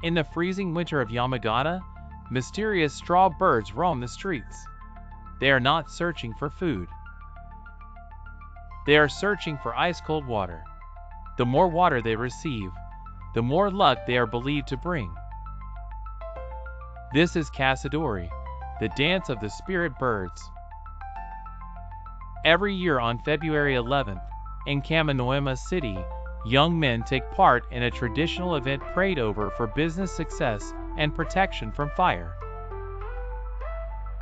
In the freezing winter of Yamagata, mysterious straw birds roam the streets. They are not searching for food. They are searching for ice-cold water. The more water they receive, the more luck they are believed to bring. This is Kasedori, the dance of the spirit birds. Every year on February 11th, in Kaminoyama City, young men take part in a traditional event prayed over for business success and protection from fire.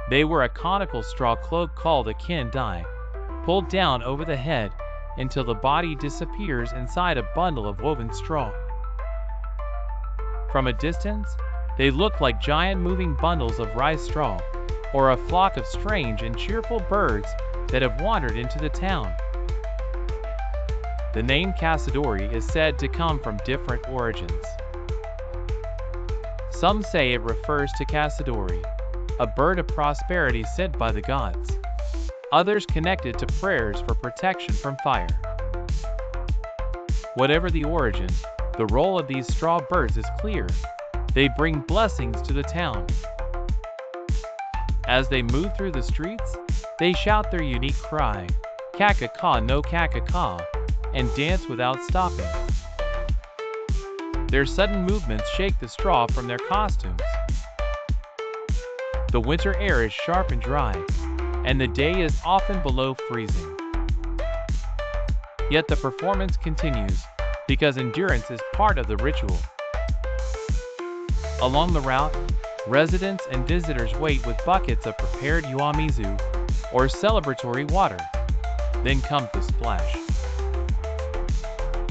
They wear a conical straw cloak called a kindai, pulled down over the head until the body disappears inside a bundle of woven straw. From a distance, they look like giant moving bundles of rice straw, or a flock of strange and cheerful birds that have wandered into the town. The name Kasedori is said to come from different origins. Some say it refers to Kasedori, a bird of prosperity sent by the gods. Others connect it to prayers for protection from fire. Whatever the origin, the role of these straw birds is clear. They bring blessings to the town. As they move through the streets, they shout their unique cry, "Kaka-ka no kaka-ka," and dance without stopping. Their sudden movements shake the straw from their costumes. The winter air is sharp and dry, and the day is often below freezing. Yet the performance continues, because endurance is part of the ritual. Along the route, residents and visitors wait with buckets of prepared uamizu, or celebratory water. Then comes the splash.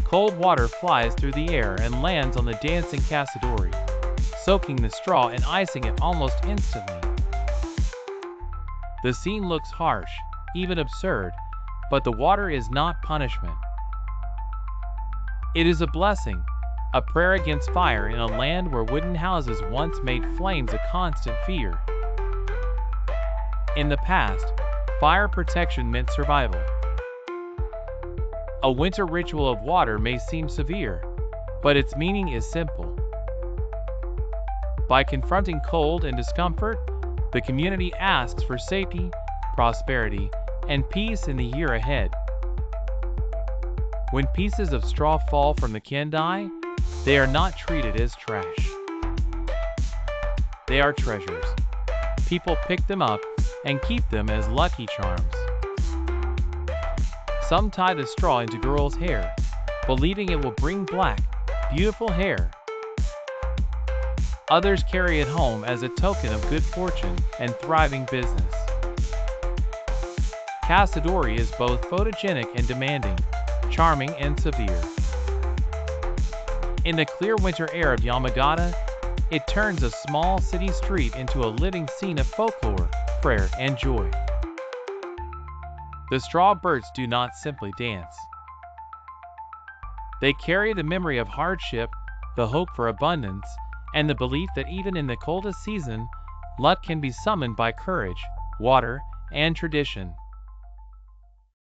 Cold water flies through the air and lands on the dancing Kasedori, soaking the straw and icing it almost instantly. The scene looks harsh, even absurd, but the water is not punishment. It is a blessing, a prayer against fire in a land where wooden houses once made flames a constant fear. In the past, fire protection meant survival. A winter ritual of water may seem severe, but its meaning is simple. By confronting cold and discomfort, the community asks for safety, prosperity, and peace in the year ahead. When pieces of straw fall from the kindai, they are not treated as trash. They are treasures. People pick them up and keep them as lucky charms. Some tie the straw into girls' hair, believing it will bring black, beautiful hair. Others carry it home as a token of good fortune and thriving business. Kasedori is both photogenic and demanding, charming and severe. In the clear winter air of Yamagata, it turns a small city street into a living scene of folklore, prayer, and joy. The straw birds do not simply dance. They carry the memory of hardship, the hope for abundance, and the belief that even in the coldest season, luck can be summoned by courage, water, and tradition.